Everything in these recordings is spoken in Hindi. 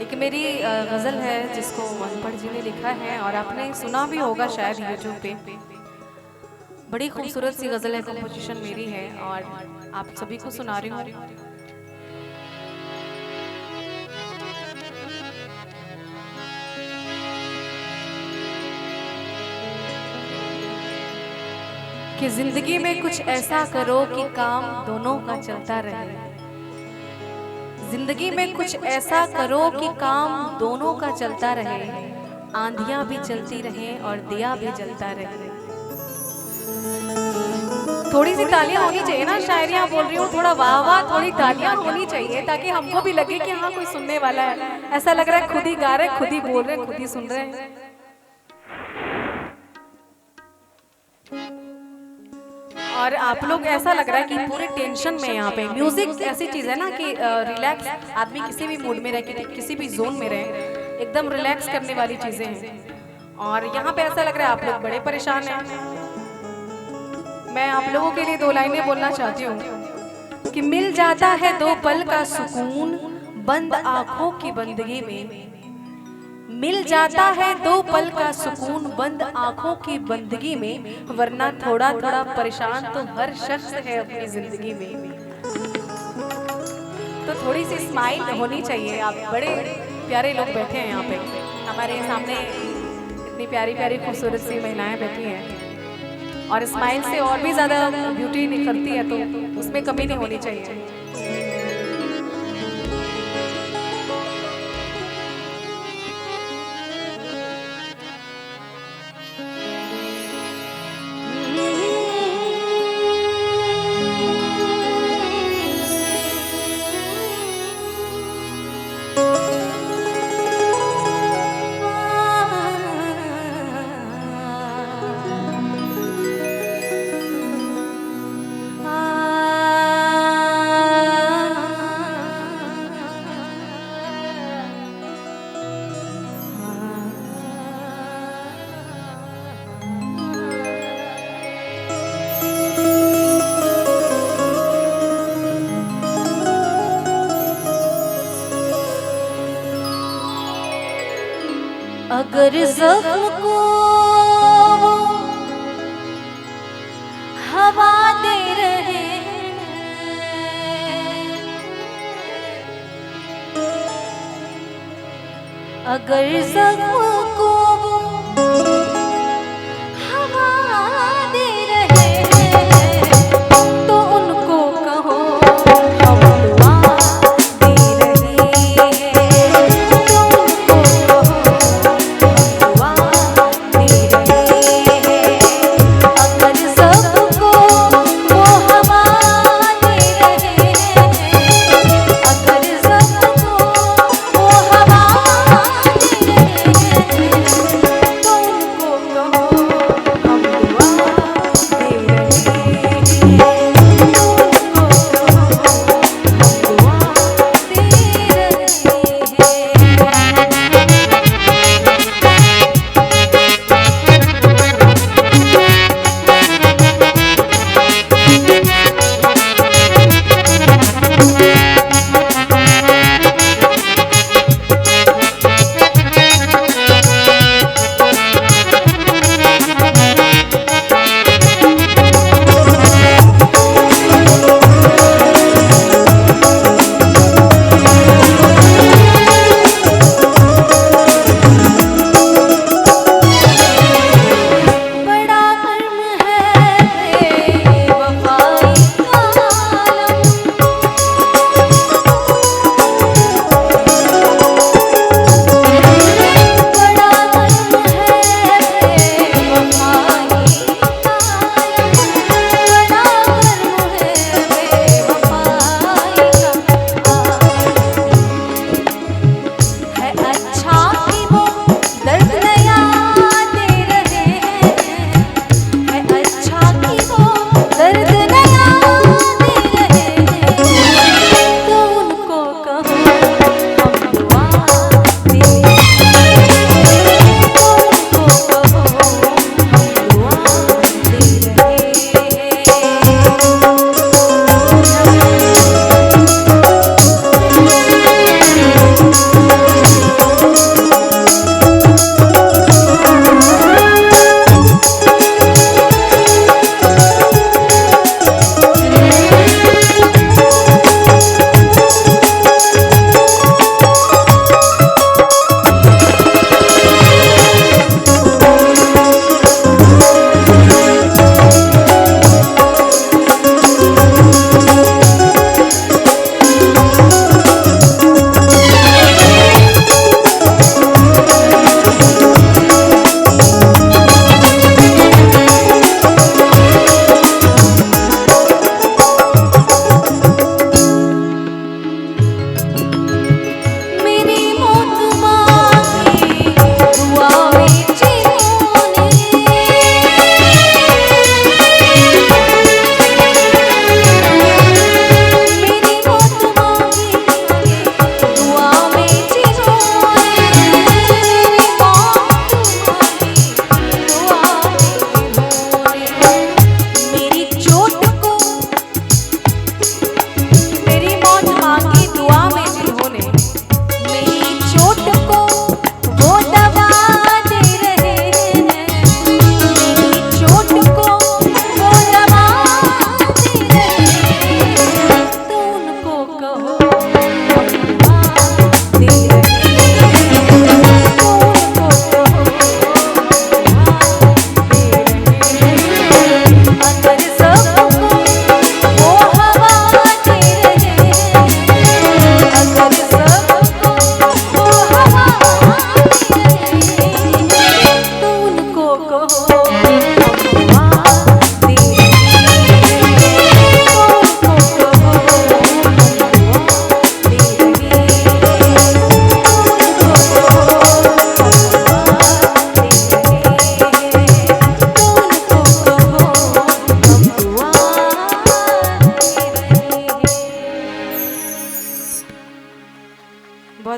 एक मेरी गज़ल है जिसको अनपढ़ जी ने लिखा है और आपने सुना भी होगा शायद यूट्यूब पे। बड़ी खूबसूरत सी गज़ल है, कंपोजिशन मेरी है और आप सभी को सुना रही हूँ। कि जिंदगी में कुछ ऐसा करो कि काम दोनों का चलता रहे। जिंदगी में कुछ ऐसा करो कि काम दोनों का चलता रहे, आंधियां भी चलती रहें और दिया भी जलता रहे। थोड़ी सी तालियां होनी चाहिए ना, शायरियां बोल रही हूँ, थोड़ा वाह वाह, थोड़ी तालियां होनी चाहिए ताकि हमको भी लगे कि हाँ कोई सुनने वाला है। ऐसा लग रहा है खुद ही गा रहे, खुद ही बोल रहे, खुद ही सुन रहे हैं। और आप लोग ऐसा लग रहा है कि पूरे टेंशन में यहाँ पे। म्यूजिक ऐसी चीज है ना कि रिलैक्स आदमी किसी भी मूड में रहे, किसी भी जोन में रहे, एकदम रिलैक्स करने वाली चीजें हैं। और यहाँ पे ऐसा लग रहा है आप लोग बड़े परेशान हैं। मैं आप लोगों के लिए दो लाइनें बोलना चाहती हूँ कि मिल जाता है दो पल का सुकून बंद आंखों की बंदगी में। मिल जाता है दो पल का सुकून बंद आंखों की बंदगी में, वरना थोड़ा थोड़ा परेशान तो हर शख्स है अपनी जिंदगी में। तो थोड़ी सी स्माइल होनी चाहिए। आप बड़े प्यारे लोग बैठे हैं यहाँ पे, हमारे सामने इतनी प्यारी प्यारी खूबसूरत सी महिलाएं बैठी हैं और स्माइल से और भी ज्यादा ब्यूटी निखरती है, तो उसमें कमी नहीं होनी चाहिए। अगर ज़ख्म को हवा दे रहे हैं, अगर ज़ख्म को हवा दे रहे हैं, तो उनको कहो हम दुआ दे रहे हैं, तो उनको कहो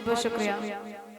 बहुत बहुत शुक्रिया।